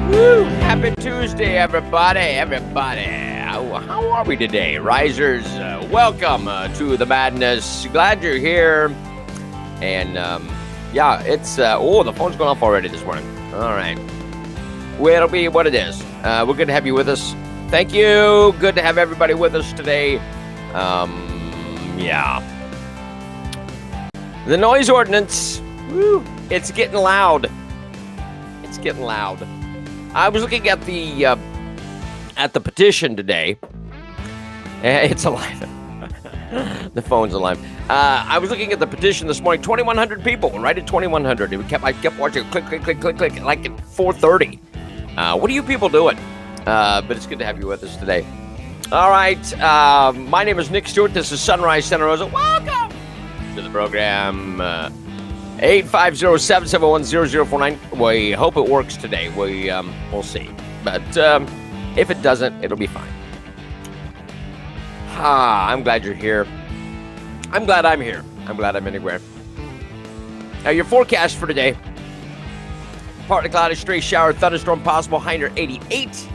Woo! Happy Tuesday, everybody. How are we today? Risers, welcome to the madness. Glad you're here. And, yeah, it's, the phone's going off already this morning. All right. Well, it'll be what it is. We're good to have you with us. Thank you. Good to have everybody with us today. Yeah. The noise ordinance. Woo! It's getting loud. I was looking at the petition today. It's alive. The phone's alive. I was looking at the petition this morning. 2,100 people. Right at 2,100. I kept watching. Click, like at 4:30. What are you people doing? But it's good to have you with us today. All right. My name is Nick Stewart. This is Sunrise Santa Rosa. Welcome to the program. 850-771-0049. We hope it works today. We'll see. But if it doesn't, it'll be fine. I'm glad you're here. I'm glad I'm here. I'm glad I'm anywhere. Now, your forecast for today. Partly cloudy, stray shower, thunderstorm possible, high near 88.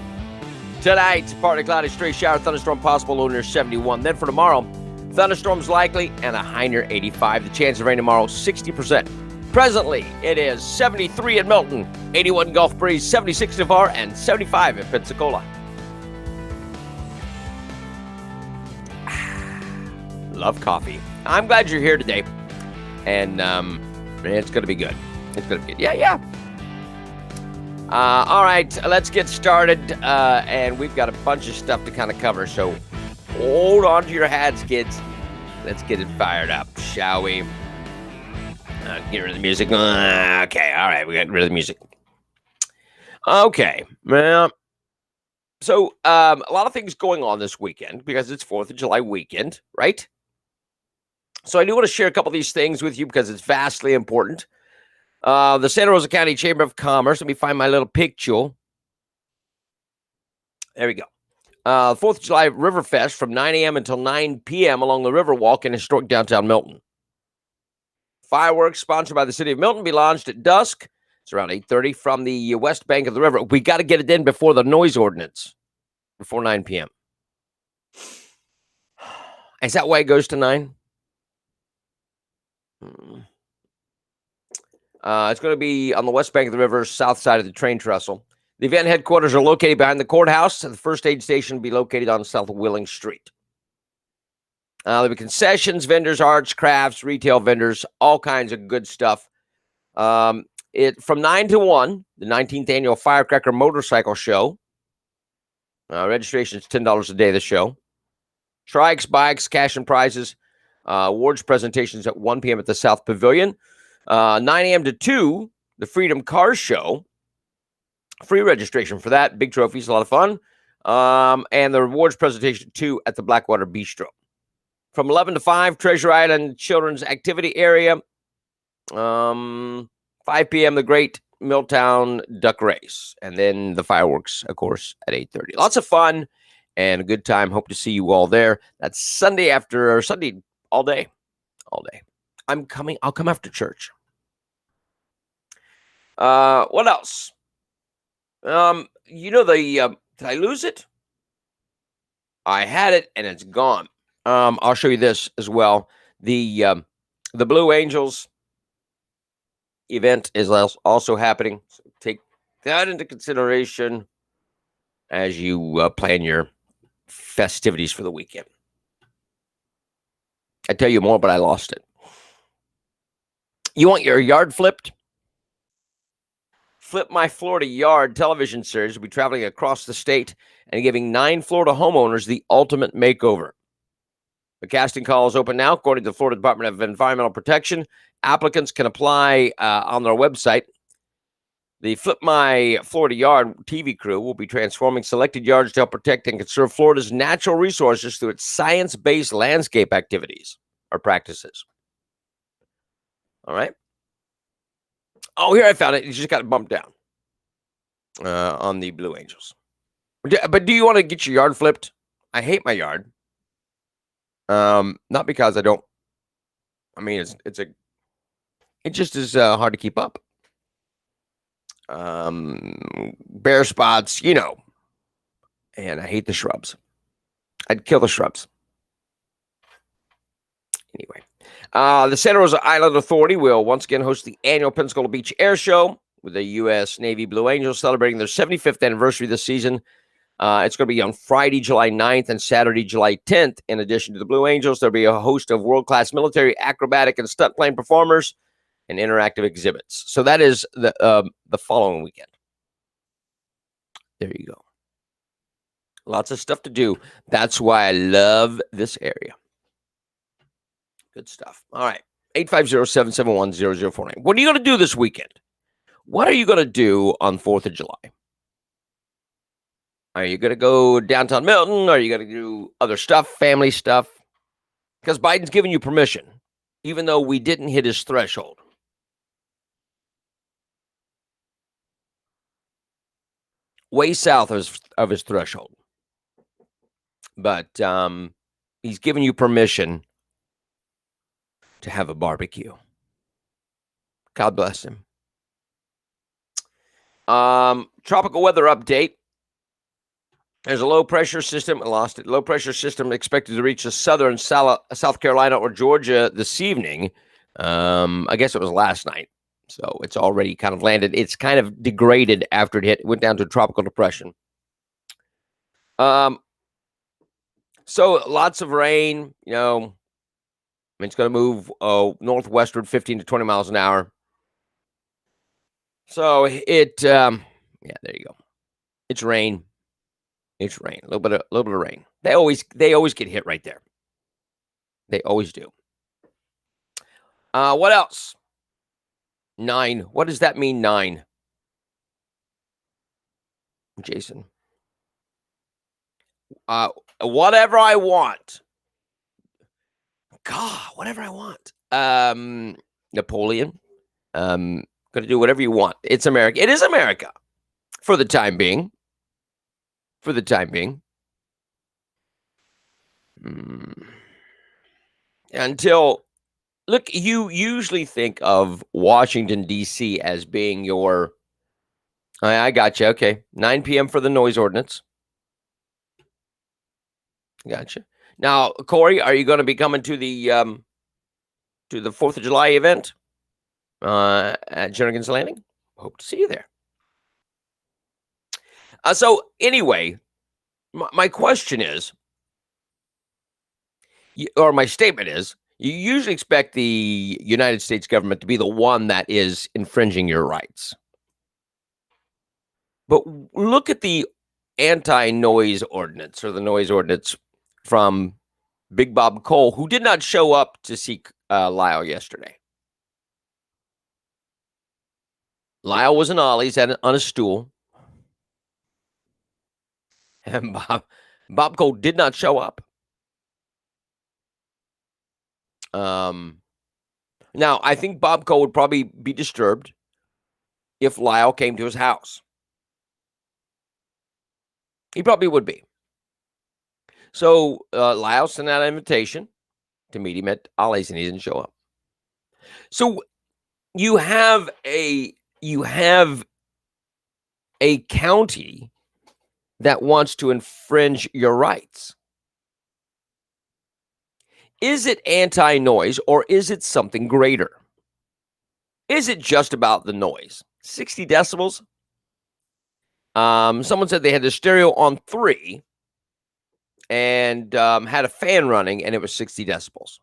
Tonight, partly cloudy, stray shower, thunderstorm possible, low near 71. Then for tomorrow, thunderstorms likely and a high near 85. The chance of rain tomorrow, 60%. Presently, it is 73 at Milton, 81 Gulf Breeze, 76 Navarre, and 75 at Pensacola. Love coffee. I'm glad you're here today. And it's going to be good. Yeah. All right, let's get started. And we've got a bunch of stuff to kind of cover. So hold on to your hats, kids. Let's get it fired up, shall we? Get rid of the music. Okay, all right, we got rid of the music. Okay, well, so a lot of things going on this weekend because it's 4th of July weekend, right? So I do want to share a couple of these things with you because it's vastly important. The Santa Rosa County Chamber of Commerce. Let me find my little picture. There we go. 4th of July River Fest from 9 a.m. until 9 p.m. along the Riverwalk in historic downtown Milton. Fireworks sponsored by the city of Milton be launched at dusk. It's around 8:30 from the west bank of the river. We got to get it in before the noise ordinance, before 9 p.m. Is that why it goes to 9? It's going to be on the west bank of the river, south side of the train trestle. The event headquarters are located behind the courthouse. The first aid station will be located on South Willing Street. There'll be concessions, vendors, arts, crafts, retail vendors, all kinds of good stuff. From 9 to 1, the 19th annual Firecracker Motorcycle Show. Registration is $10 a day, the show. Trikes, bikes, cash and prizes. Awards presentations at 1 p.m. at the South Pavilion. 9 a.m. to 2, the Freedom Car Show. Free registration for that. Big trophies, a lot of fun. And the rewards presentation 2 at the Blackwater Bistro. From 11 to 5, Treasure Island Children's Activity Area. 5 p.m., the Great Milltown Duck Race. And then the fireworks, of course, at 8:30. Lots of fun. and a good time. Hope to see you all there. That's Sunday all day. I'll come after church. What else? Did I lose it? I had it and it's gone. I'll show you this as well. The Blue Angels event is also happening. So take that into consideration as you plan your festivities for the weekend. I tell you more, but I lost it. You want your yard flipped? Flip My Florida Yard television series will be traveling across the state and giving 9 Florida homeowners the ultimate makeover. The casting call is open now, according to the Florida Department of Environmental Protection. Applicants can apply on their website. The Flip My Florida Yard TV crew will be transforming selected yards to help protect and conserve Florida's natural resources through its science-based landscape activities or practices. All right. Oh, here I found it. You just got it bumped down on the Blue Angels. But do you want to get your yard flipped? I hate my yard. Not because I don't. I mean, it just is hard to keep up. Bare spots, and I hate the shrubs. I'd kill the shrubs. Anyway, the Santa Rosa Island Authority will once again host the annual Pensacola Beach Air Show with the U.S. Navy Blue Angels celebrating their 75th anniversary this season. It's going to be on Friday, July 9th and Saturday, July 10th. In addition to the Blue Angels, there'll be a host of world-class military, acrobatic, and stunt plane performers and interactive exhibits. So that is the following weekend. There you go. Lots of stuff to do. That's why I love this area. Good stuff. All right. 850-771-0049. What are you going to do this weekend? What are you going to do on 4th of July? Are you going to go downtown Milton? Are you going to do other stuff, family stuff? Because Biden's giving you permission, even though we didn't hit his threshold. Way south of his threshold. But he's giving you permission to have a barbecue. God bless him. Tropical weather update. There's a low pressure system. I lost it. Low pressure system expected to reach the southern South Carolina or Georgia this evening. I guess it was last night. So it's already kind of landed. It's kind of degraded after it hit. It went down to a tropical depression. So lots of rain, it's going to move northwestward 15 to 20 miles an hour. So there you go. It's rain. It's rain. A little bit of rain. They always get hit right there. They always do. What else? 9. What does that mean, 9? Jason. Whatever I want. God, whatever I want. Napoleon. Going to do whatever you want. It's America. It is America. For the time being. Until, look, you usually think of Washington, D.C. as being your, I got you. Okay. 9 p.m. for the noise ordinance. Gotcha. Now, Corey, are you going to be coming to the 4th of July event at Jernigan's Landing? Hope to see you there. So anyway, my question is, or my statement is, you usually expect the United States government to be the one that is infringing your rights. But look at the anti-noise ordinance or the noise ordinance from Big Bob Cole, who did not show up to see Lyle yesterday. Lyle was in Ollie's on a stool. And Bob Cole did not show up. Now, I think Bob Cole would probably be disturbed if Lyle came to his house. He probably would be. So Lyle sent out an invitation to meet him at Ollie's, and he didn't show up. So you have a county that wants to infringe your rights. Is it anti-noise, or is it something greater? Is it just about the noise? 60 decibels? Someone said they had the stereo on 3 and had a fan running, and it was 60 decibels.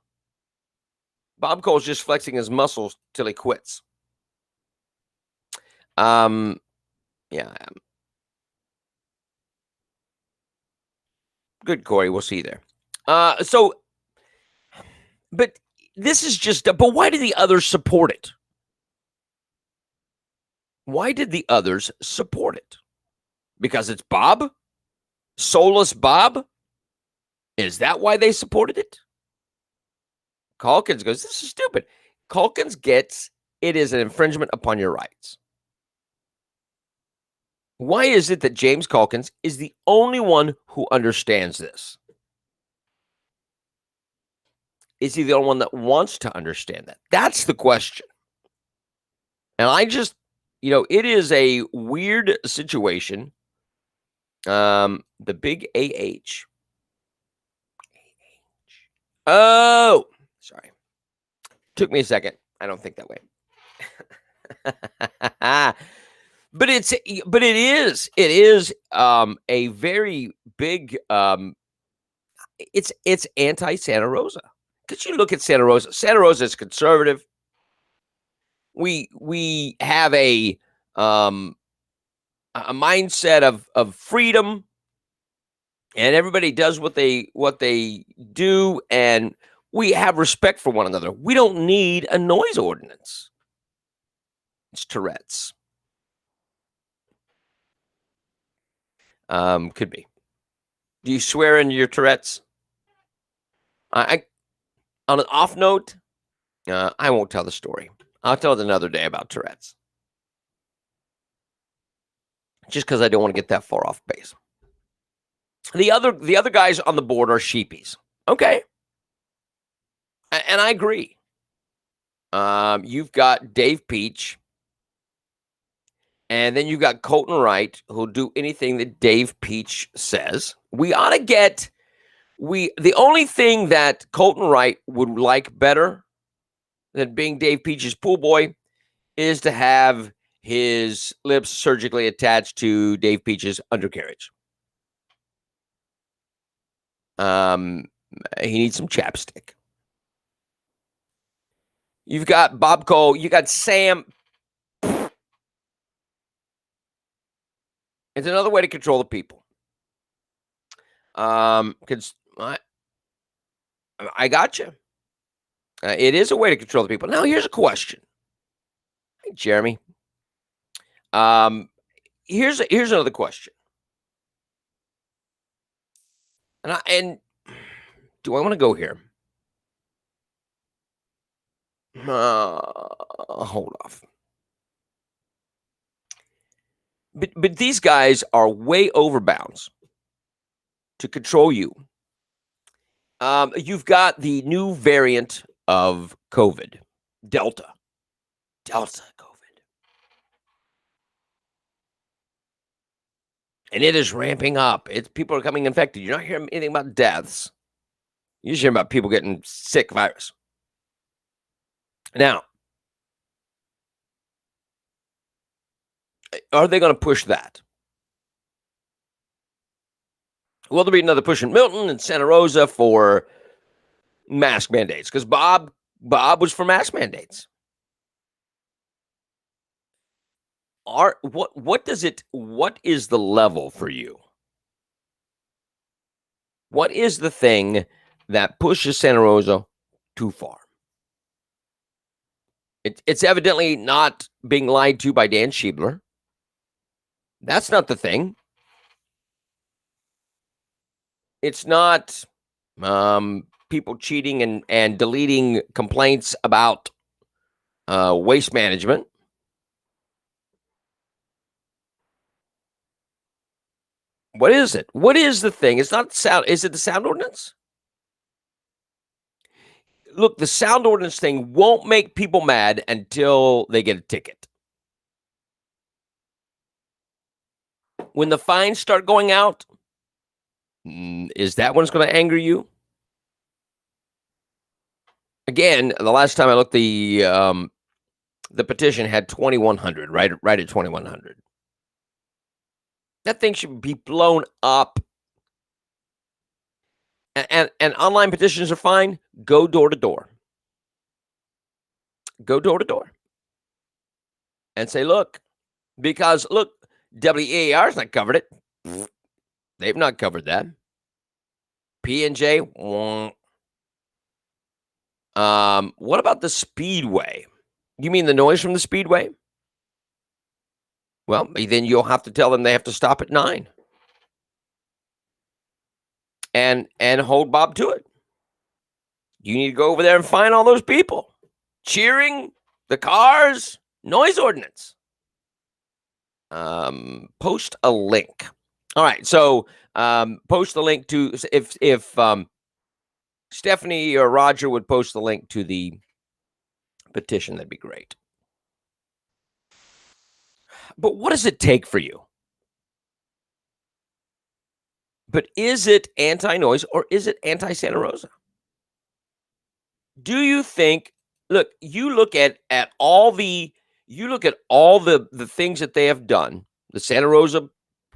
Bob Cole's just flexing his muscles till he quits. Yeah. Good, Corey. We'll see you there. But this is just, but why did the others support it? Why did the others support it? Because it's Bob? Soulless Bob? Is that why they supported it? Calkins goes, this is stupid. Calkins gets, it is an infringement upon your rights. Why is it that James Calkins is the only one who understands this? Is he the only one that wants to understand that? That's the question. And I just, it is a weird situation. The big AH. Oh, sorry. Took me a second. I don't think that way. But it is a very big, it's anti-Santa Rosa. Because you look at Santa Rosa. Santa Rosa is conservative. We have a mindset of freedom, and everybody does what they do, and we have respect for one another. We don't need a noise ordinance. It's Tourette's. Could be. Do you swear in your Tourette's? I on an off note, I won't tell the story. I'll tell it another day about Tourette's. Just because I don't want to get that far off base. The other guys on the board are sheepies. Okay. And I agree. You've got Dave Peach. And then you've got Colton Wright, who'll do anything that Dave Peach says. We ought to get... the only thing that Colton Wright would like better than being Dave Peach's pool boy is to have his lips surgically attached to Dave Peach's undercarriage. He needs some chapstick. You've got Bob Cole. You got Sam. It's another way to control the people. Because I got you. It is a way to control the people. Now, here's a question. Hey, Jeremy. Here's another question. And do I want to go here? Hold off. But these guys are way over bounds to control you. You've got the new variant of COVID, Delta COVID. And it is ramping up. People are becoming infected. You're not hearing anything about deaths. You're just hearing about people getting sick virus. Now, are they going to push that? Will there be another push in Milton and Santa Rosa for mask mandates? Because Bob was for mask mandates. What is the level for you? What is the thing that pushes Santa Rosa too far? It's evidently not being lied to by Dan Schiebler. That's not the thing. It's not people cheating and deleting complaints about waste management. What is it? What is the thing? It's not sound. Is it the sound ordinance? Look, the sound ordinance thing won't make people mad until they get a ticket. When the fines start going out, is that when it's going to anger you? Again, the last time I looked, the petition had 2,100, right at 2,100. That thing should be blown up. And online petitions are fine. Go door to door. Go door to door. And say, look, because look, WEAR's not covered it. They've not covered that. P&J. What about the Speedway? You mean the noise from the Speedway? Well, then you'll have to tell them they have to stop at 9. And hold Bob to it. You need to go over there and find all those people cheering, the cars, noise ordinance. Post a link. All right, so post the link to if Stephanie or Roger would post the link to the petition, that'd be great. But what does it take for you? But is it anti-noise or is it anti-Santa Rosa? Do you think, look, you look at all the things that they have done, the Santa Rosa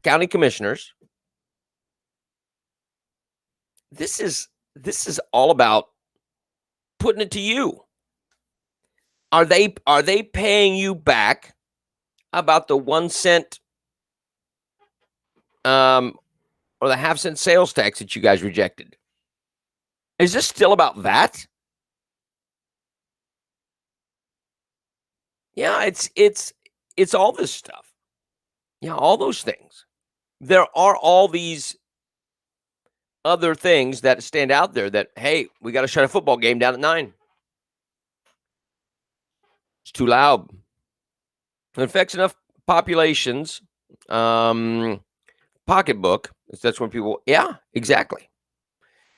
County Commissioners. This is all about putting it to you. Are they paying you back about the 1 cent or the half-cent sales tax that you guys rejected? Is this still about that? Yeah, it's all this stuff. Yeah, all those things. There are all these other things that stand out there that, hey, we got to shut a football game down at 9. It's too loud. It affects enough populations. Pocketbook. That's when people, yeah, exactly.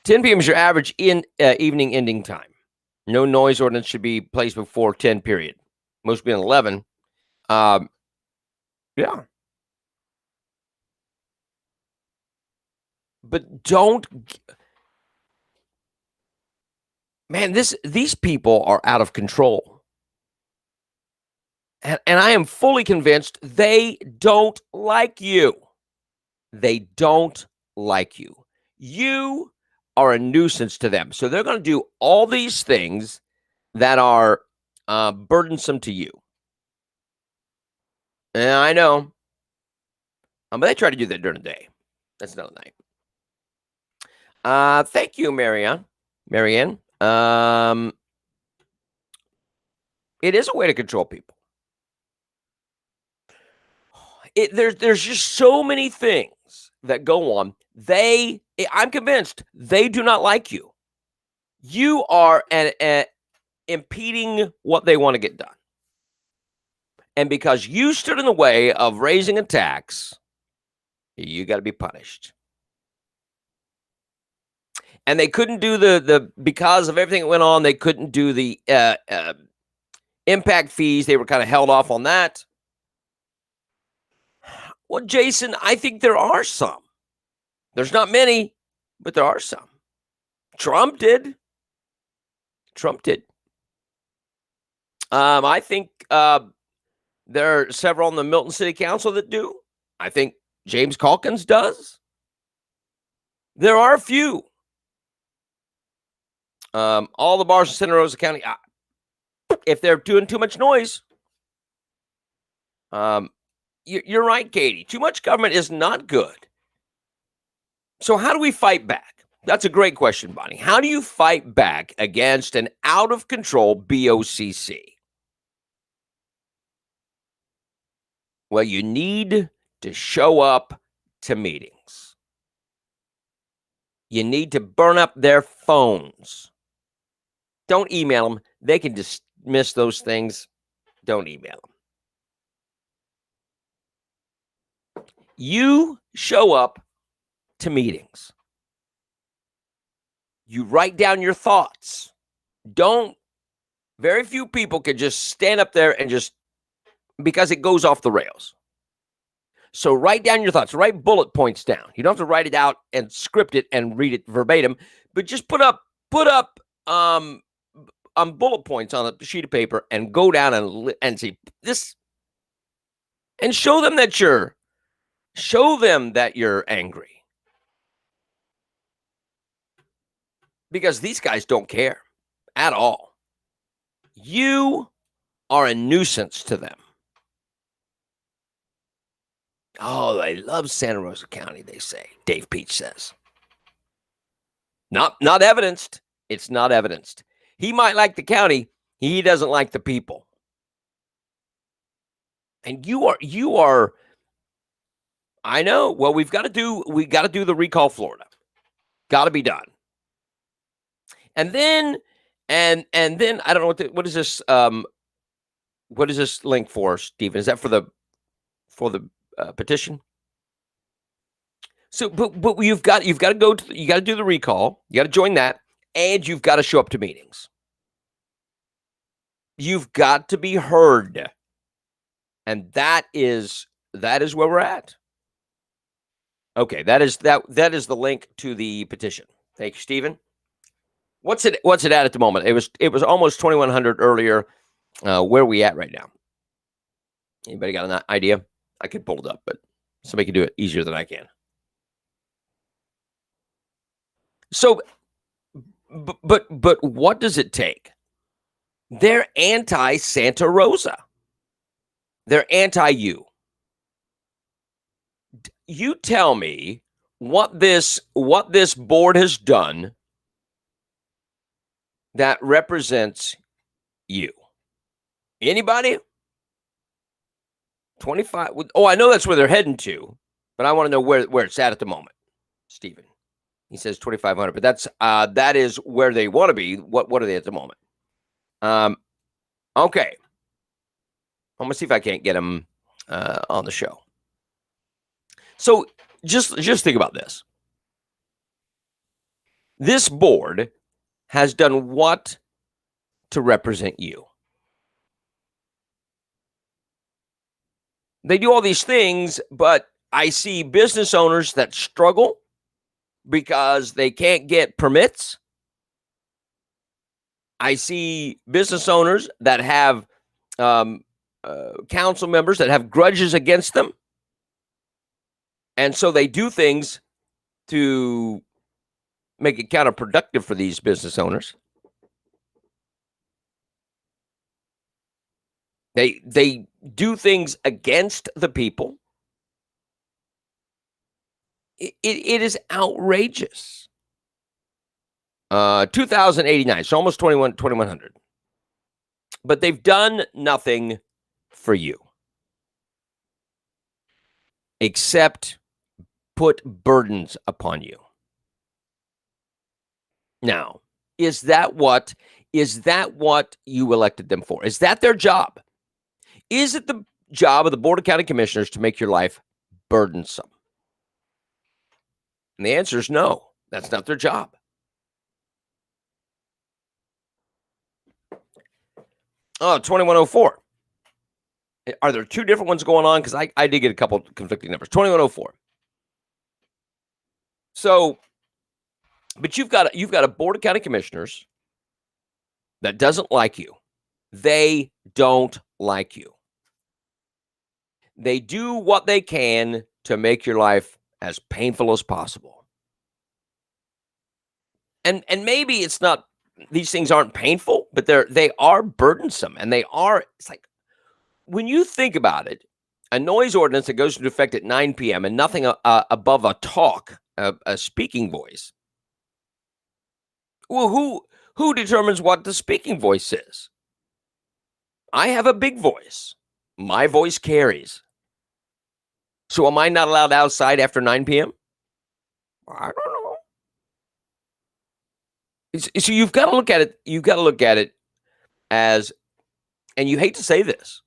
10 p.m. is your average evening ending time. No noise ordinance should be placed before 10 period. Most being 11. Yeah. But man, these people are out of control. And I am fully convinced they don't like you. They don't like you. You are a nuisance to them. So they're going to do all these things that are burdensome to you. And I know. But they try to do that during the day. That's another night. Thank you, Marianne. It is a way to control people. There's just so many things that go on. I'm convinced they do not like you. You are impeding what they want to get done. And because you stood in the way of raising a tax, you got to be punished. And they couldn't do the because of everything that went on, they couldn't do the impact fees. They were kind of held off on that. Well, Jason, I think there are some. There's not many, but there are some. Trump did. I think there are several on the Milton City Council that do. I think James Calkins does. There are a few. All the bars in Santa Rosa County, if they're doing too much noise, you're right, Katie. Too much government is not good. So how do we fight back? That's a great question, Bonnie. How do you fight back against an out-of-control BOCC? Well, you need to show up to meetings. You need to burn up their phones. Don't email them. They can dismiss those things. Don't email them. You show up to meetings. You write down your thoughts. Very few people can just stand up there and just, because it goes off the rails. So write down your thoughts, write bullet points down. You don't have to write it out and script it and read it verbatim, but just put up bullet points on a sheet of paper and go down and see this, and show them that you're angry. Because these guys don't care at all. You are a nuisance to them. Oh, they love Santa Rosa County, they say. Dave Peach says. Not evidenced. It's not evidenced. He might like the county. He doesn't like the people. And you are. I know. Well, we got to do the recall Florida. Got to be done. And then I don't know what is this link for, Stephen? Is that for the petition? So, but you've got to go to, you got to do the recall. You got to join that, and you've got to show up to meetings. You've got to be heard, and that is where we're at. Okay, that is the link to the petition. Thank you, Stephen. What's it at the moment? It was almost 2,100 earlier. Where are we at right now? Anybody got an idea? I could pull it up, but somebody can do it easier than I can. So, but what does it take? They're anti-Santa Rosa. They're anti-you. You tell me what this board has done that represents you. Anybody? 25. Oh, I know that's where they're heading to, but I want to know where it's at the moment. Stephen, he says 2,500, but that is where they want to be. What are they at the moment? Okay. I'm gonna see if I can't get them on the show. So just think about this. This board has done what to represent you? They do all these things, but I see business owners that struggle because they can't get permits. I see business owners that have council members that have grudges against them. And so they do things to make it counterproductive for these business owners. They do things against the people. It is outrageous. 2,089, so almost 2,100. But they've done nothing for you except put burdens upon you. Now, is that what you elected them for? Is that their job? Is it the job of the Board of County Commissioners to make your life burdensome? And the answer is no. That's not their job. Oh, 2104. Are there two different ones going on? Because I did get a couple conflicting numbers. 2104. So, but you've got a Board of County Commissioners that doesn't like you. They don't like you. They do what they can to make your life as painful as possible. And maybe it's not, these things aren't painful, but they are burdensome, and it's like, when you think about it, a noise ordinance that goes into effect at 9 p.m. and nothing above a talk, a speaking voice. Well, who determines what the speaking voice is? I have a big voice. My voice carries. So am I not allowed outside after 9 p.m.? I don't know. So you've got to look at it. You've got to look at it as, and you hate to say this,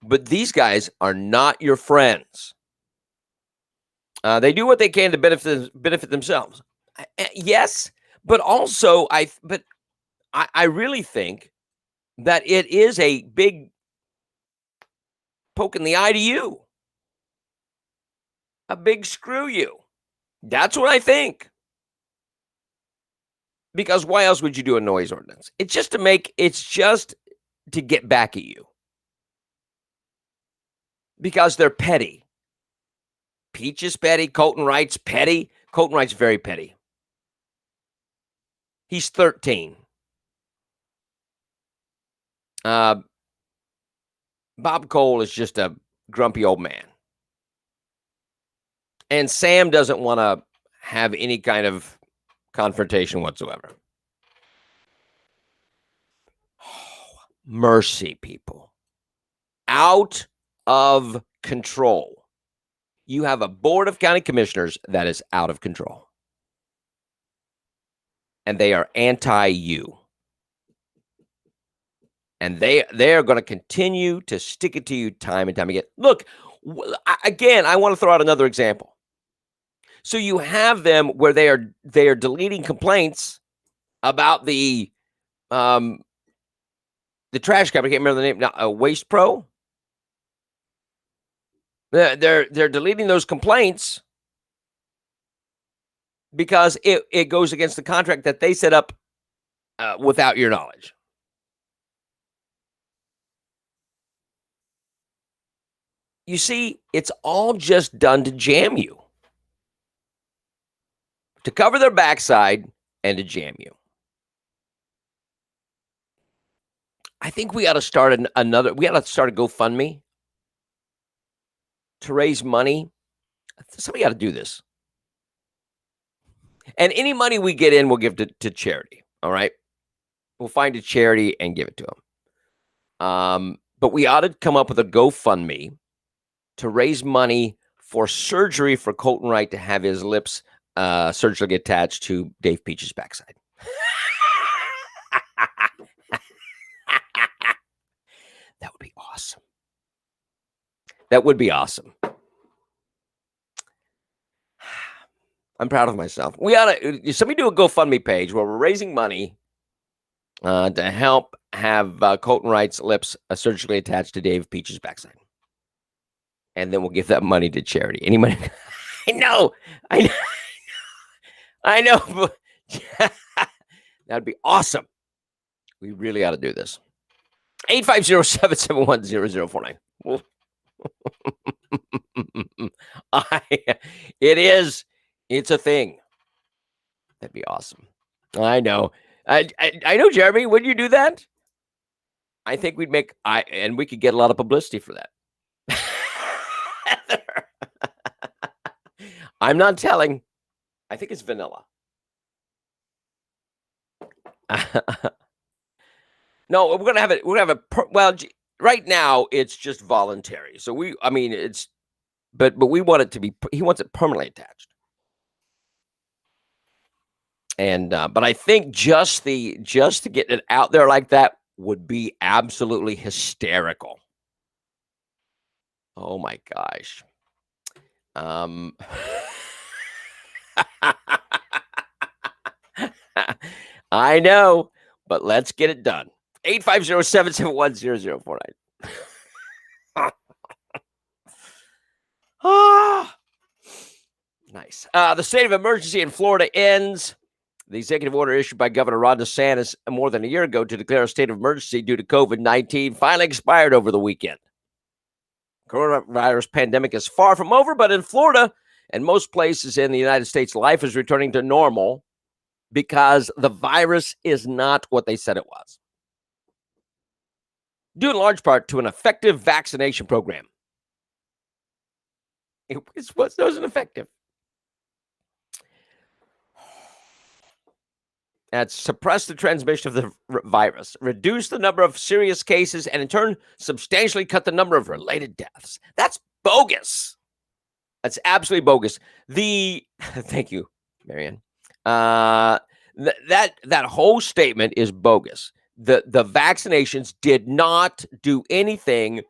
but these guys are not your friends. They do what they can to benefit themselves. Yes, but also I really think that it is a big poke in the eye to you, a big screw you. That's what I think. Because why else would you do a noise ordinance? It's just to get back at you. Because they're petty. Peach is petty. Colton Wright's petty. Colton Wright's very petty. He's 13. Bob Cole is just a grumpy old man. And Sam doesn't want to have any kind of confrontation whatsoever. Oh, mercy, people. Out of control. You have a board of county commissioners that is out of control. And they are anti-you. And they are going to continue to stick it to you time and time again. Look, again, I want to throw out another example. So you have them where they are deleting complaints about the trash company. I can't remember the name now. Waste Pro. They're deleting those complaints because it goes against the contract that they set up without your knowledge. You see, it's all just done to jam you, to cover their backside and to jam you. I think we ought to start we ought to start a GoFundMe to raise money. Somebody got to do this. And any money we get in, we'll give to charity. All right. We'll find a charity and give it to them. But we ought to come up with a GoFundMe to raise money for surgery for Colton Wright to have his lips surgically attached to Dave Peach's backside. That would be awesome. That would be awesome. I'm proud of myself. We ought to somebody do a GoFundMe page where we're raising money to help have Colton Wright's lips surgically attached to Dave Peach's backside. And then we'll give that money to charity. Any money? I know. But that'd be awesome. We really ought to do this. 850-771-0049. It's a thing. That'd be awesome. I know. I know, Jeremy. Would you do that? I think we could get a lot of publicity for that. I'm not telling. I think it's vanilla. No, we're gonna have it. We're gonna have right now it's just voluntary. So but we want it to be. He wants it permanently attached. And but I think just to get it out there like that would be absolutely hysterical. Oh my gosh. I know, but let's get it done. 850-771-0049. Nice. The state of emergency in Florida ends. The executive order issued by Governor Ron DeSantis more than a year ago to declare a state of emergency due to COVID-19 finally expired over the weekend. Coronavirus pandemic is far from over, but in Florida and most places in the United States, life is returning to normal because the virus is not what they said it was. Due in large part to an effective vaccination program. It wasn't effective. That's suppress the transmission of the virus, reduce the number of serious cases, and in turn, substantially cut the number of related deaths. That's bogus. That's absolutely bogus. Thank you, Marianne. That whole statement is bogus. The vaccinations did not do anything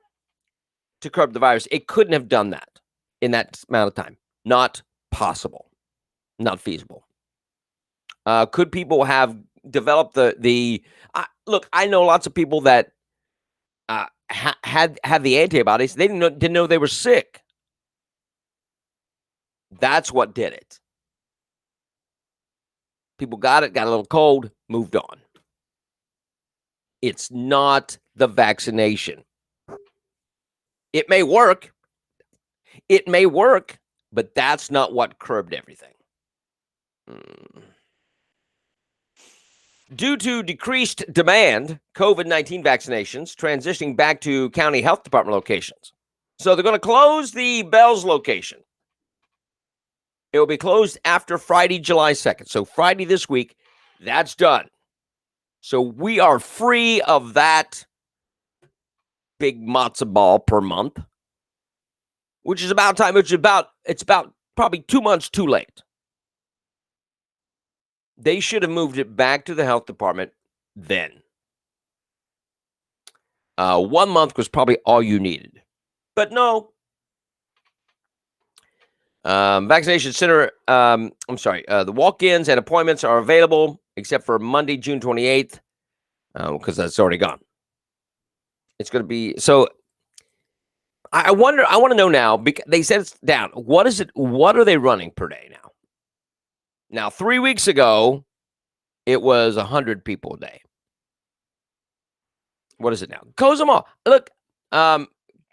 to curb the virus. It couldn't have done that in that amount of time. Not possible. Not feasible. Could people have developed the look, I know lots of people that had the antibodies. They didn't know they were sick. That's what did it. People got it, got a little cold, moved on. It's not the vaccination. It may work. It may work, but that's not what curbed everything. Due to decreased demand, COVID-19 vaccinations transitioning back to county health department locations. So they're going to close the Bells location. It will be closed after Friday, July 2nd. So Friday this week, that's done. So we are free of that big matzo ball per month, which is about time. It's about probably 2 months too late. They should have moved it back to the health department then. 1 month was probably all you needed. But no. Vaccination center, the walk-ins and appointments are available except for Monday, June 28th, because that's already gone. It's going to be, so I want to know now, because they said it's down. What are they running per day now? Now, 3 weeks ago, it was 100 people a day. What is it now? Close them all. Look,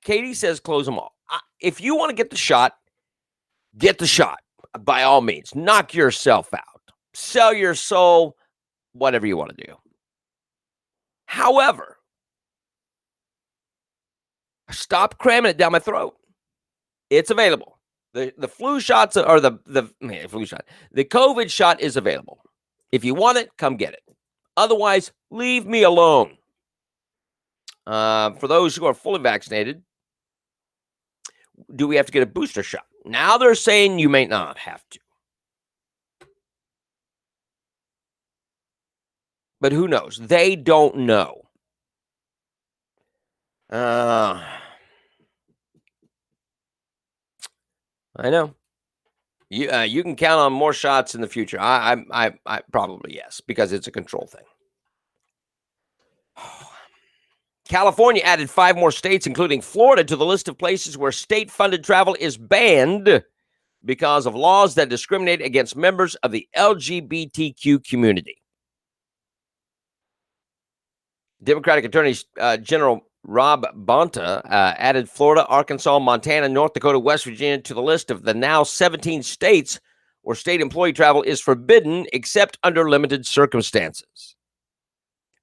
Katie says close them all. If you want to get the shot, get the shot. By all means. Knock yourself out. Sell your soul. Whatever you want to do. However, stop cramming it down my throat. It's available. The flu shots or the flu shot. The COVID shot is available. If you want it, come get it. Otherwise, leave me alone. For those who are fully vaccinated, do we have to get a booster shot? Now they're saying you may not have to. But who knows? They don't know. I know. You can count on more shots in the future. I probably yes, because it's a control thing. California added 5 more states, including Florida, to the list of places where state-funded travel is banned because of laws that discriminate against members of the LGBTQ community. Democratic Attorney General Rob Bonta added Florida, Arkansas, Montana, North Dakota, West Virginia to the list of the now 17 states where state employee travel is forbidden except under limited circumstances.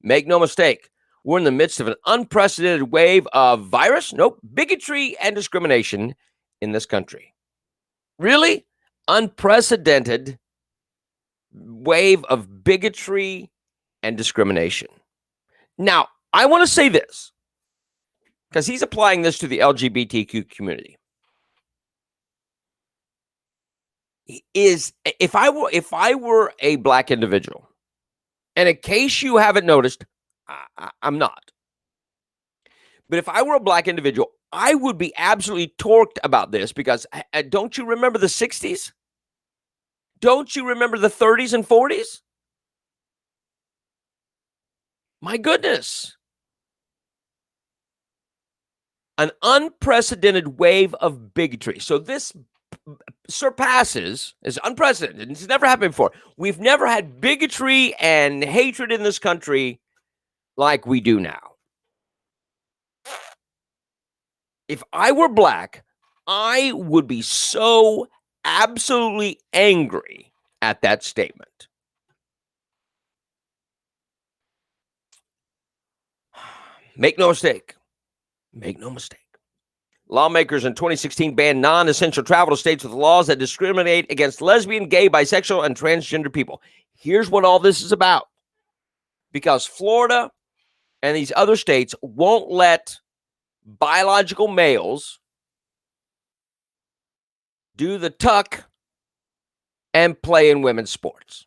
Make no mistake, we're in the midst of an unprecedented wave of bigotry and discrimination in this country. Really? Unprecedented wave of bigotry and discrimination. Now, I want to say this, because he's applying this to the LGBTQ community. If I were a black individual, and in case you haven't noticed, I'm not. But if I were a black individual, I would be absolutely torqued about this, because don't you remember the 60s? Don't you remember the 30s and 40s? My goodness. An unprecedented wave of bigotry. So this is unprecedented. It's never happened before. We've never had bigotry and hatred in this country like we do now. If I were black, I would be so absolutely angry at that statement. Make no mistake. Make no mistake. Lawmakers in 2016 banned non-essential travel to states with laws that discriminate against lesbian, gay, bisexual, and transgender people. Here's what all this is about. Because Florida and these other states won't let biological males do the tuck and play in women's sports.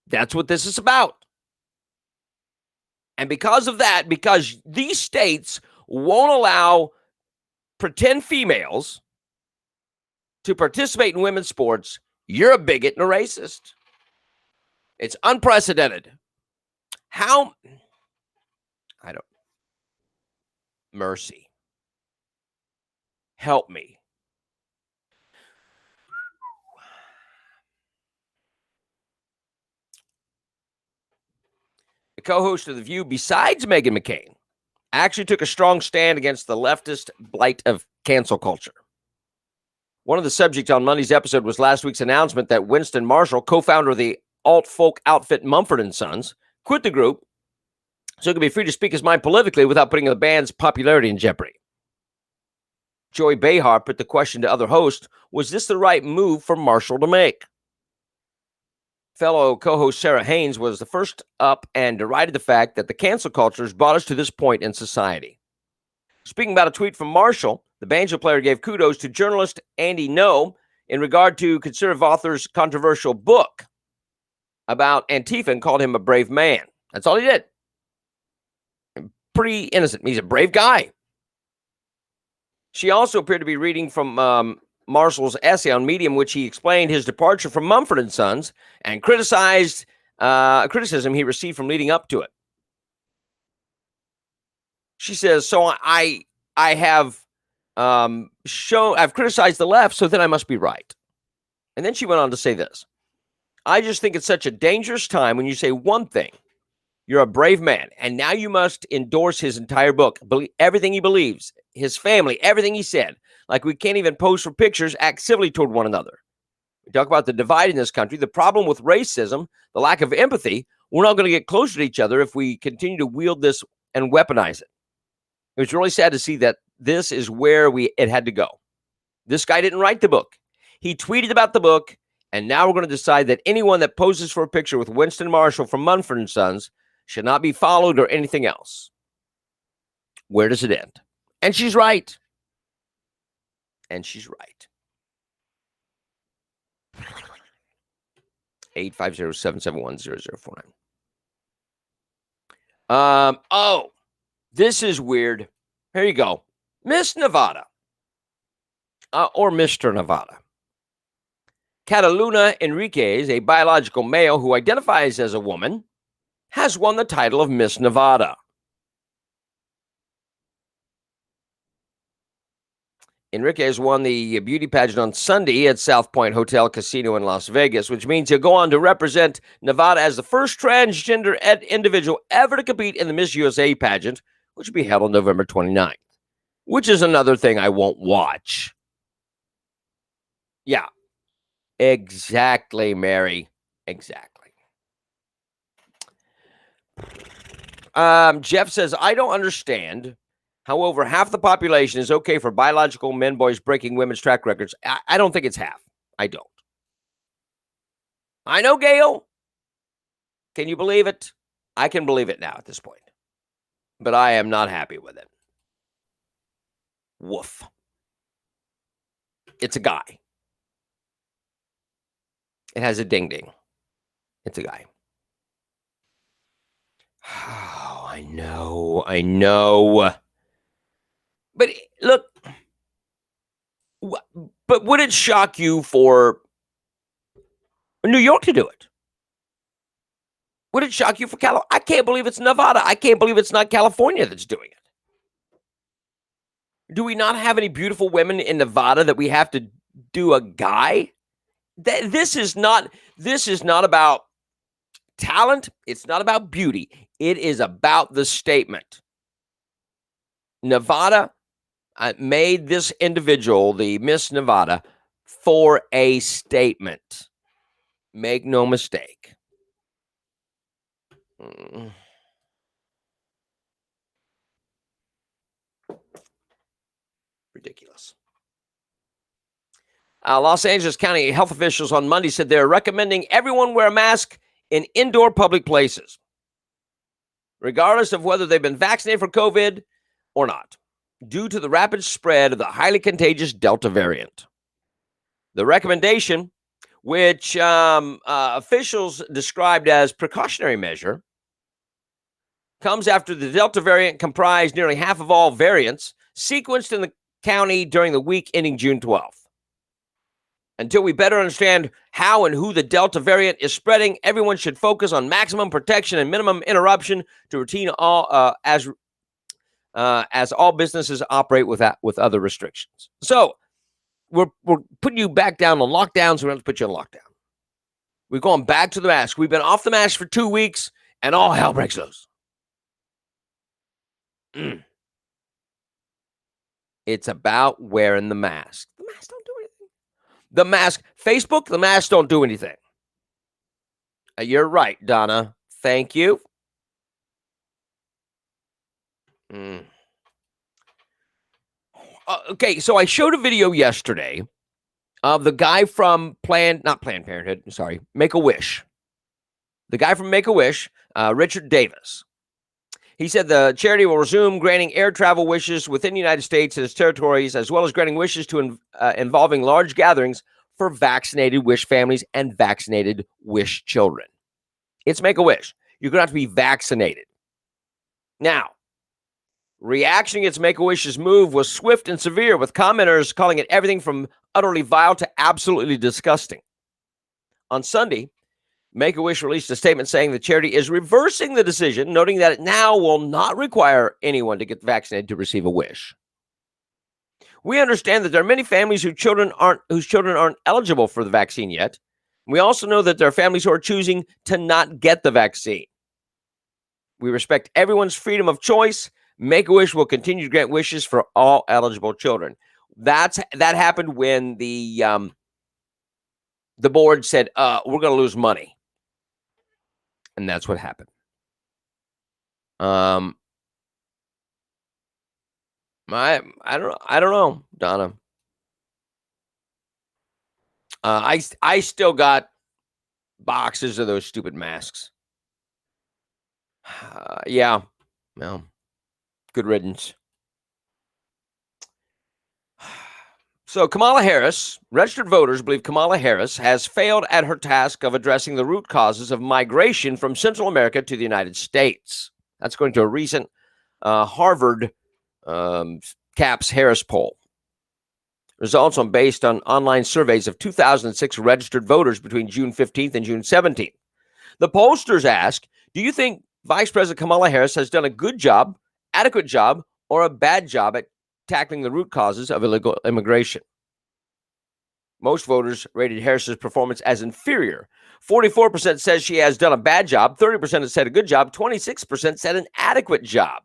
That's what this is about. And because of that, because these states won't allow pretend females to participate in women's sports, you're a bigot and a racist. It's unprecedented. How? I don't. Mercy. Help me. The co-host of The View, besides Meghan McCain, actually took a strong stand against the leftist blight of cancel culture. One of the subjects on Monday's episode was last week's announcement that Winston Marshall, co-founder of the alt-folk outfit Mumford & Sons, quit the group so he could be free to speak his mind politically without putting the band's popularity in jeopardy. Joy Behar put the question to other hosts, was this the right move for Marshall to make? Fellow co-host Sarah Haynes was the first up and derided the fact that the cancel culture has brought us to this point in society. Speaking about a tweet from Marshall, the banjo player gave kudos to journalist Andy Ngo in regard to conservative author's controversial book about Antifa and called him a brave man. That's all he did. Pretty innocent. He's a brave guy. She also appeared to be reading from Marshall's essay on Medium, which he explained his departure from Mumford & Sons and criticized criticism he received from leading up to it. She says, so I have I've criticized the left, so then I must be right. And then she went on to say this. I just think it's such a dangerous time when you say one thing, you're a brave man, and now you must endorse his entire book, believe everything he believes, his family, everything he said. Like we can't even pose for pictures, act civilly toward one another. We talk about the divide in this country, the problem with racism, the lack of empathy. We're not going to get closer to each other if we continue to wield this and weaponize it. It was really sad to see that this is where it had to go. This guy didn't write the book. He tweeted about the book, and now we're going to decide that anyone that poses for a picture with Winston Marshall from Mumford & Sons should not be followed or anything else. Where does it end? And she's right. And she's right. 850-771-0049. Oh, this is weird. Here you go. Miss Nevada. Or Mr. Nevada. Cataluna Enriquez, a biological male who identifies as a woman, has won the title of Miss Nevada. Enriquez won the beauty pageant on Sunday at South Point Hotel Casino in Las Vegas, which means he'll go on to represent Nevada as the first transgender individual ever to compete in the Miss USA pageant, which will be held on November 29th, which is another thing I won't watch. Yeah, exactly, Mary. Exactly. Jeff says, I don't understand how over half the population is okay for biological men, boys breaking women's track records. I don't think it's half. I don't. I know, Gail. Can you believe it? I can believe it now at this point. But I am not happy with it. Woof. It's a guy. It has a ding-ding. It's a guy. Oh, I know. But look, but would it shock you for New York to do it? Would it shock you for California? I can't believe it's Nevada. I can't believe it's not California that's doing it. Do we not have any beautiful women in Nevada that we have to do a guy? This is not about talent. It's not about beauty. It is about the statement. Nevada made this individual, the Miss Nevada, for a statement. Make no mistake. Ridiculous. Los Angeles County health officials on Monday said they're recommending everyone wear a mask in indoor public places, regardless of whether they've been vaccinated for COVID or not, due to the rapid spread of the highly contagious Delta variant. The recommendation, which officials described as precautionary measure, comes after the Delta variant comprised nearly half of all variants sequenced in the county during the week ending June 12th. Until we better understand how and who the Delta variant is spreading, everyone should focus on maximum protection and minimum interruption to routine as all businesses operate with other restrictions. So we're putting you back down on lockdowns. We're going to put you on lockdown. We're going back to the mask. We've been off the mask for 2 weeks, and all hell breaks loose. It's about wearing the mask. The mask don't do anything. The mask, Facebook, the masks don't do anything. You're right, Donna. Thank you. Okay, so I showed a video yesterday of the guy from not Planned Parenthood, sorry, Make-A-Wish. The guy from Make-A-Wish, Richard Davis. He said the charity will resume granting air travel wishes within the United States and its territories, as well as granting wishes to involving large gatherings for vaccinated Wish families and vaccinated Wish children. It's Make-A-Wish. You're going to have to be vaccinated. Now, reaction against Make-A-Wish's move was swift and severe, with commenters calling it everything from utterly vile to absolutely disgusting. On Sunday, Make-A-Wish released a statement saying the charity is reversing the decision, noting that it now will not require anyone to get vaccinated to receive a wish. We understand that there are many families whose children aren't eligible for the vaccine yet. We also know that there are families who are choosing to not get the vaccine. We respect everyone's freedom of choice. Make-A-Wish will continue to grant wishes for all eligible children. That happened when the board said, we're going to lose money. And that's what happened. I don't know, Donna. I still got boxes of those stupid masks. Yeah. Well, good riddance. So Kamala Harris, registered voters believe Kamala Harris has failed at her task of addressing the root causes of migration from Central America to the United States. That's according to a recent Harvard CAPS Harris poll. Results based on online surveys of 2006 registered voters between June 15th and June 17th. The pollsters ask, do you think Vice President Kamala Harris has done a good job, adequate job, or a bad job at tackling the root causes of illegal immigration? Most voters rated Harris's performance as inferior. 44% says she has done a bad job. 30% has said a good job. 26% said an adequate job.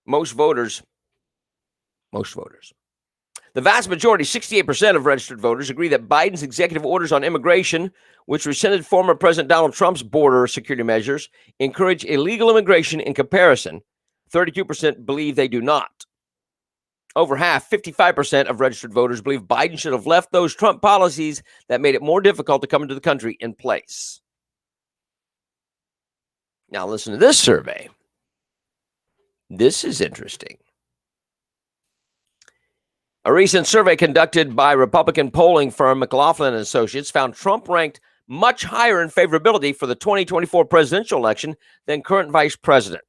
Most voters. The vast majority, 68% of registered voters, agree that Biden's executive orders on immigration, which rescinded former President Donald Trump's border security measures, encourage illegal immigration. In comparison, 32% believe they do not. Over half, 55% of registered voters believe Biden should have left those Trump policies that made it more difficult to come into the country in place. Now listen to this survey. This is interesting. A recent survey conducted by Republican polling firm McLaughlin & Associates found Trump ranked much higher in favorability for the 2024 presidential election than current vice president.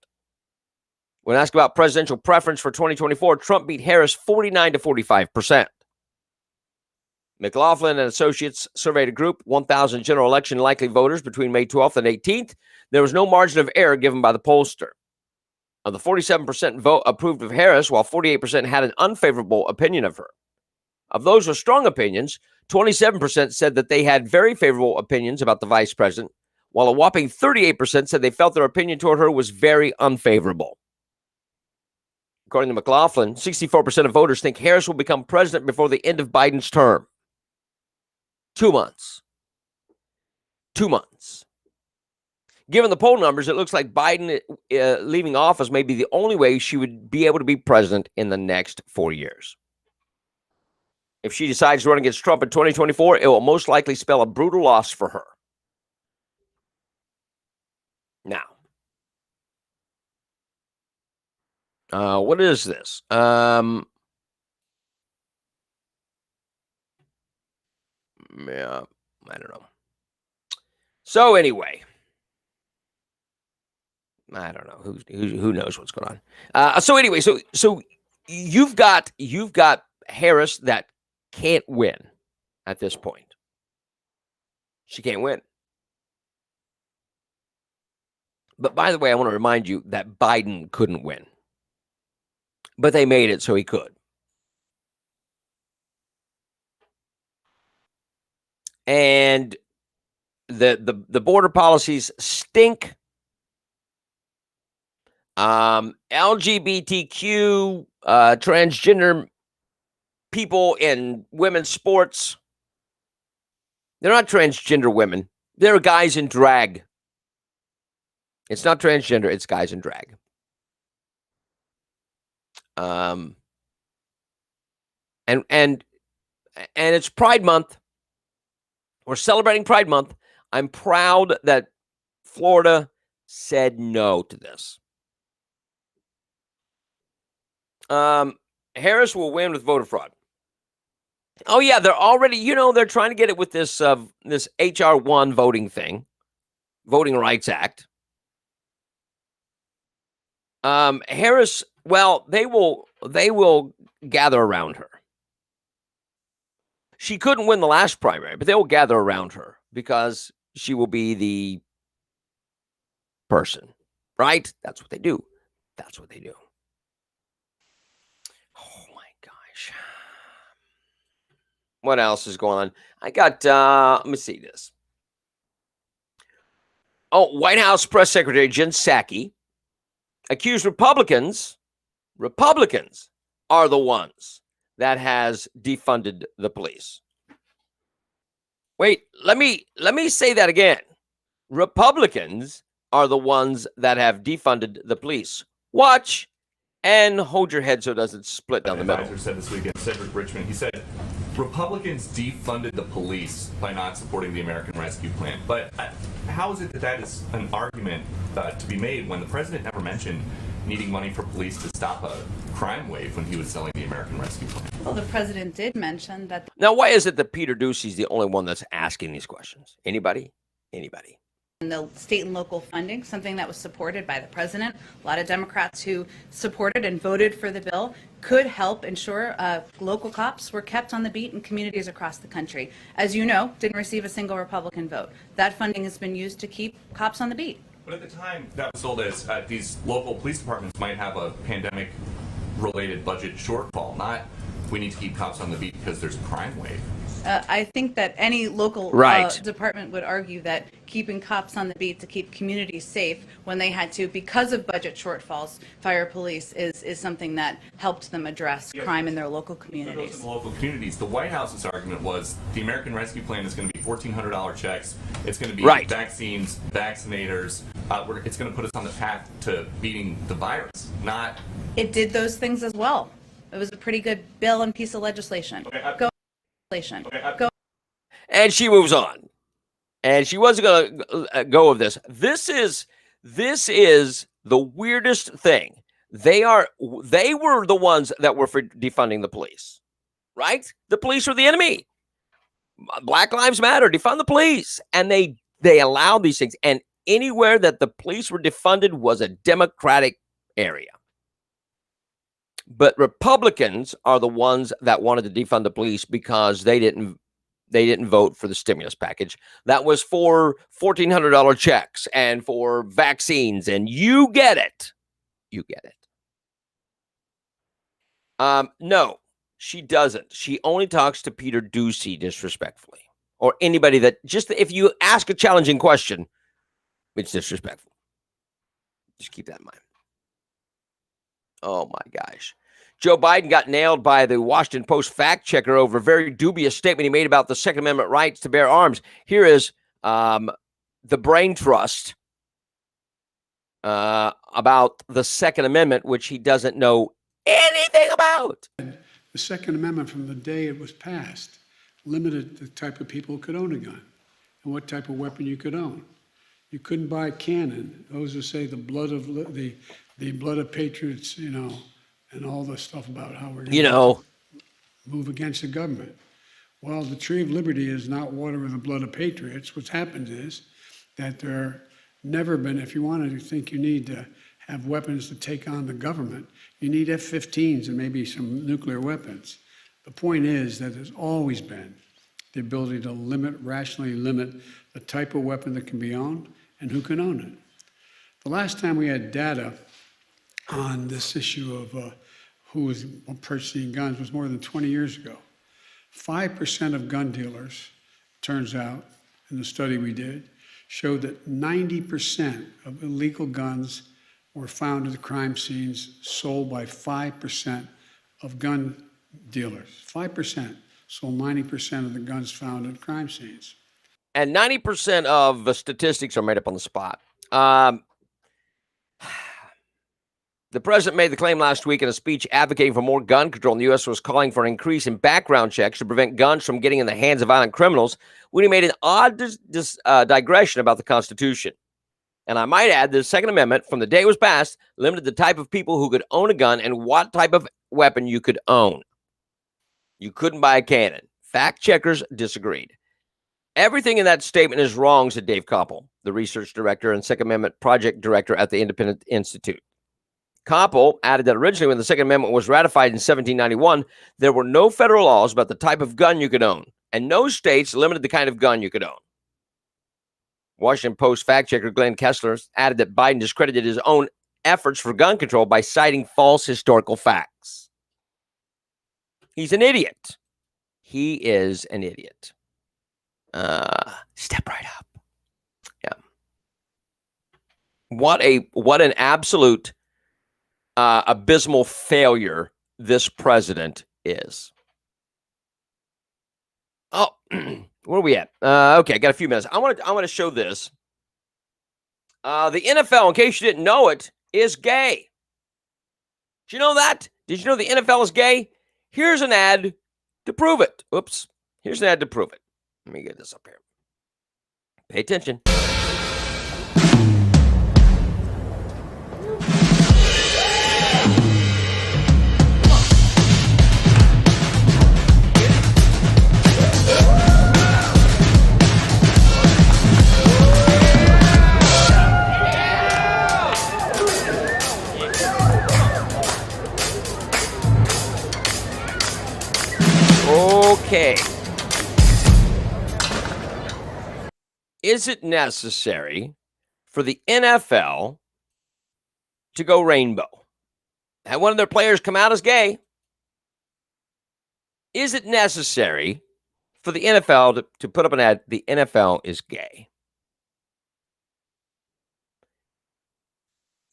When asked about presidential preference for 2024, Trump beat Harris 49 to 45%. McLaughlin & Associates surveyed a group, 1,000 general election likely voters between May 12th and 18th. There was no margin of error given by the pollster. Of the 47% vote approved of Harris, while 48% had an unfavorable opinion of her. Of those with strong opinions, 27% said that they had very favorable opinions about the vice president, while a whopping 38% said they felt their opinion toward her was very unfavorable. According to McLaughlin, 64% of voters think Harris will become president before the end of Biden's term. 2 months. 2 months. Given the poll numbers, it looks like Biden leaving office may be the only way she would be able to be president in the next 4 years. If she decides to run against Trump in 2024, it will most likely spell a brutal loss for her. Now, what is this? Yeah, I don't know. So anyway, I don't know who knows what's going on. So anyway, so you've got Harris that can't win at this point. She can't win. But by the way, I want to remind you that Biden couldn't win. But they made it so he could. And the border policies stink. LGBTQ, transgender people in women's sports. They're not transgender women. They're guys in drag. It's not transgender. It's guys in drag. And it's Pride Month. We're celebrating Pride Month. I'm proud that Florida said no to this. Harris will win with voter fraud. Oh yeah, they're already, they're trying to get it with this this HR 1 voting thing, Voting Rights Act. Harris, well, they will gather around her. She couldn't win the last primary, but they will gather around her because she will be the person, right? That's what they do. That's what they do. Oh my gosh. What else is going on? I got, let me see this. Oh, White House Press Secretary Jen Psaki accused Republicans are the ones that has defunded the police. Wait, let me say that again. Republicans are the ones that have defunded the police. Watch and hold your head so it doesn't split down the middle. Advisor said this weekend, Cedric Richmond, he said, Republicans defunded the police by not supporting the American Rescue Plan. But how is it that is an argument to be made when the president never mentioned needing money for police to stop a crime wave when he was selling the American Rescue Plan? Well, the president did mention that. Now, why is it that Peter Ducey's the only one that's asking these questions? Anybody? Anybody? The state and local funding, something that was supported by the president, a lot of Democrats who supported and voted for the bill, could help ensure local cops were kept on the beat in communities across the country. As you know, didn't receive a single Republican vote. That funding has been used to keep cops on the beat. But at the time, that was sold as these local police departments might have a pandemic-related budget shortfall, not we need to keep cops on the beat because there's a crime wave. I think that any local department would argue that keeping cops on the beat to keep communities safe when they had to, because of budget shortfalls, fire police is something that helped them address crime in their local communities. In the local communities, the White House's argument was the American Rescue Plan is going to be $1,400 checks. It's going to be vaccines, vaccinators. It's going to put us on the path to beating the virus. Not. It did those things as well. It was a pretty good bill and piece of legislation. Okay, and she moves on, and she wasn't going to go of this. This is the weirdest thing. They were the ones that were for defunding the police, right? The police are the enemy. Black Lives Matter, defund the police, and they allowed these things. And anywhere that the police were defunded was a Democratic area. But Republicans are the ones that wanted to defund the police because they didn't vote for the stimulus package. That was for $1,400 checks and for vaccines, and you get it. You get it. No, she doesn't. She only talks to Peter Ducey disrespectfully, or anybody that if you ask a challenging question, it's disrespectful. Just keep that in mind. Oh my gosh. Joe Biden got nailed by the Washington Post fact checker over a very dubious statement he made about the Second Amendment rights to bear arms. Here is the brain trust about the Second Amendment, which he doesn't know anything about. The Second Amendment, from the day it was passed, limited the type of people who could own a gun and what type of weapon you could own. You couldn't buy a cannon. Those who say the blood of patriots, and all the stuff about how we're going to move against the government. Well, the tree of liberty is not water with the blood of patriots. What's happened is that there never been, if you wanted to think you need to have weapons to take on the government, you need F-15s and maybe some nuclear weapons. The point is that there's always been the ability to rationally limit the type of weapon that can be owned and who can own it. The last time we had data on this issue of who was purchasing guns was more than 20 years ago. 5% of gun dealers, turns out, in the study we did, showed that 90% of illegal guns were found at the crime scenes sold by 5% of gun dealers. 5% sold 90% of the guns found at crime scenes. And 90% of the statistics are made up on the spot. The president made the claim last week in a speech advocating for more gun control, and the U.S. was calling for an increase in background checks to prevent guns from getting in the hands of violent criminals when he made an odd digression about the Constitution. And I might add, the Second Amendment, from the day it was passed, limited the type of people who could own a gun and what type of weapon you could own. You couldn't buy a cannon. Fact checkers disagreed. Everything in that statement is wrong, said Dave Koppel, the research director and Second Amendment project director at the Independent Institute. Koppel added that originally when the Second Amendment was ratified in 1791, there were no federal laws about the type of gun you could own, and no states limited the kind of gun you could own. Washington Post fact checker Glenn Kessler added that Biden discredited his own efforts for gun control by citing false historical facts. He's an idiot. He is an idiot. Step right up. Yeah. What an absolute abysmal failure this president is. Oh, where are we at? Okay, I got a few minutes. I want to show this. The NFL, in case you didn't know it, is gay. Did you know that? Did you know the NFL is gay? Here's an ad to prove it. Oops. Here's an ad to prove it. Let me get this up here. Pay attention. Okay. Is it necessary for the NFL to go rainbow? Had one of their players come out as gay? Is it necessary for the NFL to put up an ad, the NFL is gay?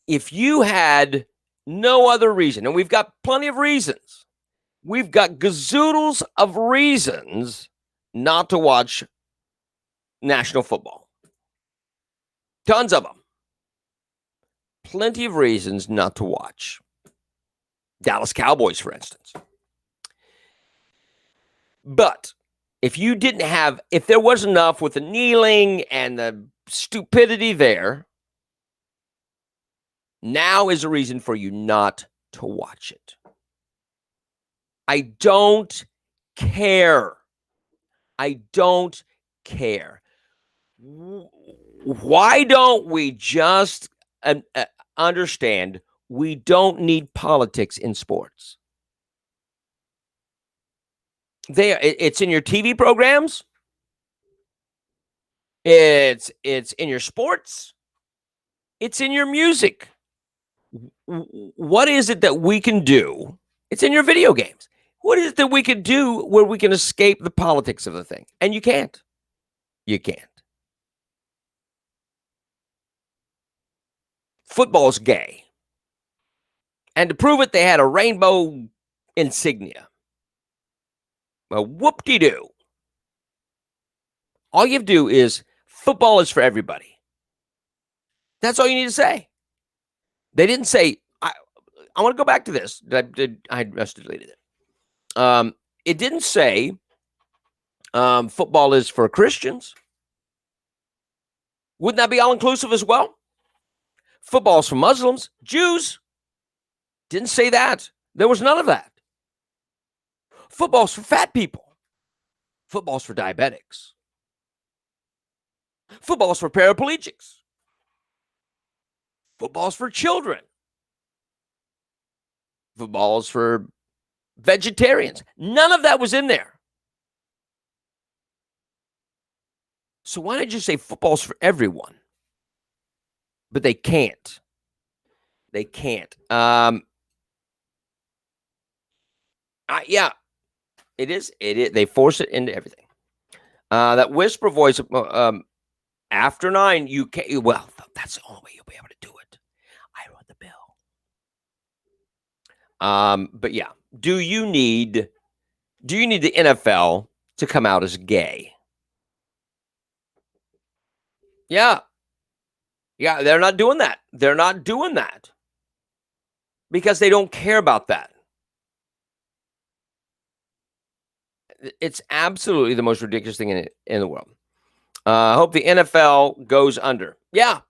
If you had no other reason, and we've got plenty of reasons, we've got gazoodles of reasons not to watch national football. Tons of them. Plenty of reasons not to watch. Dallas Cowboys, for instance. But if there was enough with the kneeling and the stupidity there, now is a reason for you not to watch it. I don't care. I don't care. Why don't we just understand we don't need politics in sports? It's in your TV programs. It's in your sports. It's in your music. What is it that we can do? It's in your video games. What is it that we can do where we can escape the politics of the thing? And you can't. You can't. Football's gay. And to prove it, they had a rainbow insignia. Well, whoop-de-doo. All you have to do is, football is for everybody. That's all you need to say. They didn't say, I want to go back to this. I just deleted it. It didn't say football is for Christians. Wouldn't that be all-inclusive as well? Football's for Muslims, Jews. Didn't say that. There was none of that. Football's for fat people. Football's for diabetics. Football's for paraplegics. Football's for children. Football's for vegetarians. None of that was in there. So why not just say football's for everyone? But they can't. They can't. Yeah, it is. It is. They force it into everything. That whisper voice after 9, you can't. Well, that's the only way you'll be able to do it. I wrote the bill. But yeah, do you need the NFL to come out as gay? Yeah. Yeah, they're not doing that. They're not doing that because they don't care about that. It's absolutely the most ridiculous thing in the world. I hope the NFL goes under. Yeah,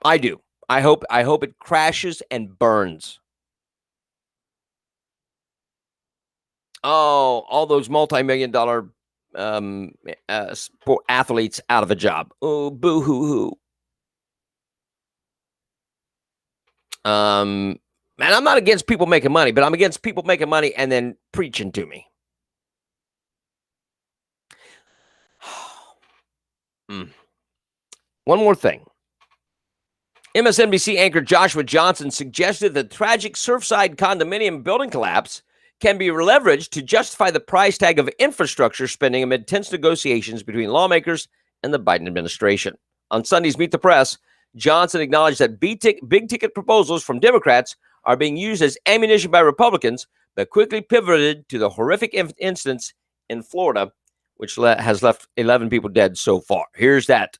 I do. I hope it crashes and burns. Oh, all those multi-million-dollar sport athletes out of a job. Oh, boo-hoo-hoo. Man, I'm not against people making money, but I'm against people making money and then preaching to me. One more thing. MSNBC anchor Joshua Johnson suggested that the tragic Surfside condominium building collapse can be leveraged to justify the price tag of infrastructure spending amid tense negotiations between lawmakers and the Biden administration. On Sunday's Meet the Press, Johnson acknowledged that big-ticket proposals from Democrats are being used as ammunition by Republicans, but quickly pivoted to the horrific incidents in Florida, which has left 11 people dead so far. Here's that.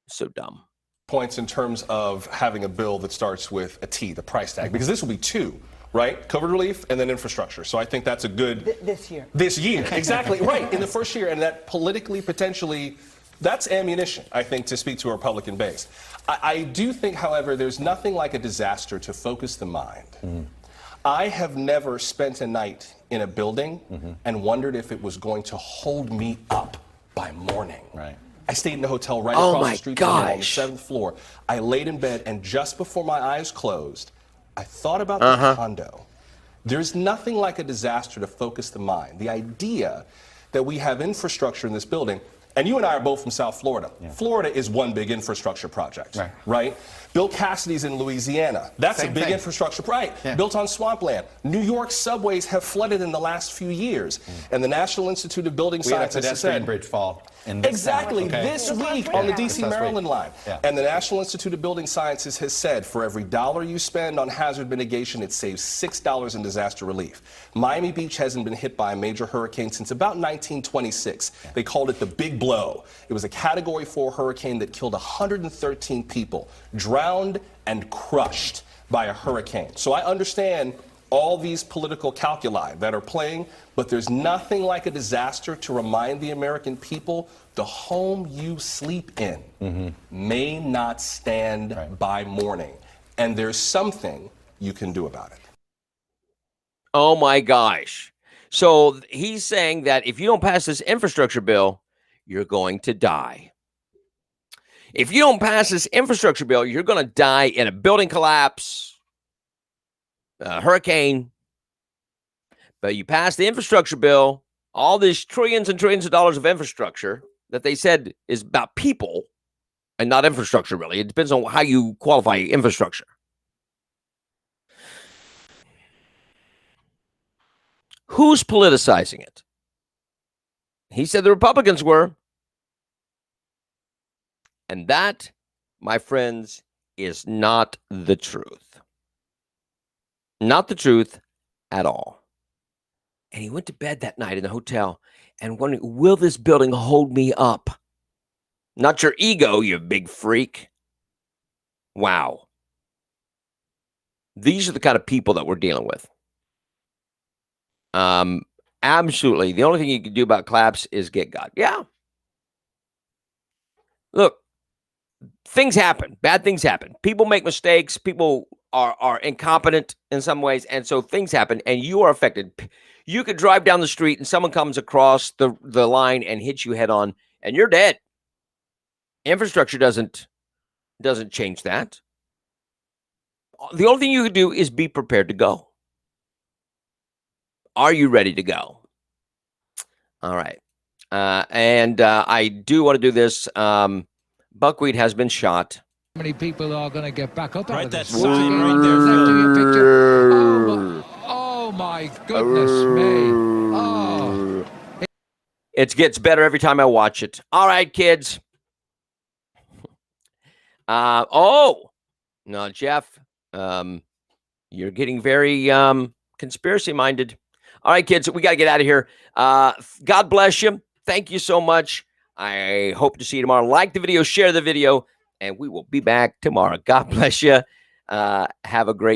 So dumb. Points in terms of having a bill that starts with a T, the price tag, because this will be 2, right? COVID relief and then infrastructure. So I think that's a good... This year. This year, exactly, right, in the first year. And that politically, potentially, that's ammunition, I think, to speak to a Republican base. I do think, however, there's nothing like a disaster to focus the mind. I have never spent a night in a building and wondered if it was going to hold me up by morning. Right. I stayed in a hotel right across the street from me on the gosh. 7th floor. I laid in bed, and just before my eyes closed, I thought about the condo. There's nothing like a disaster to focus the mind. The idea that we have infrastructure in this building, and you and I are both from South Florida. Yeah. Florida is one big infrastructure project, right? Bill Cassidy's in Louisiana. That's Same a big thing. infrastructure, right? Yeah. Built on swampland. New York subways have flooded in the last few years. And the National Institute of Building We had a Sciences has pedestrian said, bridge fall in this exactly, town, okay? this week on the Yeah. This last DC-Maryland week. line. Yeah. And the National Institute of Building Sciences has said for every $1 you spend on hazard mitigation, it saves $6 in disaster relief. Miami Beach hasn't been hit by a major hurricane since about 1926. They called it the Big Blow. It was a Category 4 hurricane that killed 113 people, drowned and crushed by a hurricane. So I understand all these political calculi that are playing, but there's nothing like a disaster to remind the American people the home you sleep in may not stand by morning. And there's something you can do about it. Oh my gosh. So he's saying that if you don't pass this infrastructure bill, you're going to die. If you don't pass this infrastructure bill, you're going to die in a building collapse, a hurricane. But you pass the infrastructure bill, all these trillions and trillions of dollars of infrastructure that they said is about people and not infrastructure, really. It depends on how you qualify infrastructure. Who's politicizing it? He said the Republicans were. And that, my friends, is not the truth. Not the truth at all. And he went to bed that night in the hotel and wondering, will this building hold me up? Not your ego, you big freak. Wow. These are the kind of people that we're dealing with. Absolutely. The only thing you can do about collapse is get God. Yeah. Look, things happen. Bad things happen. People make mistakes. People are incompetent in some ways. And so things happen and you are affected. You could drive down the street and someone comes across the line and hits you head on and you're dead. Infrastructure doesn't change that. The only thing you can do is be prepared to go. Are you ready to go? All right. And I do want to do this. Buckwheat has been shot. How many people are going to get back up out Right, of that this? sign Once right again, there, left Phil. to your picture. Oh my goodness me. Oh. It gets better every time I watch it. All right, kids. Oh, no, Jeff. You're getting very conspiracy minded. All right, kids, we got to get out of here. God bless you. Thank you so much. I hope to see you tomorrow. Like the video, share the video, and we will be back tomorrow. God bless you. Have a great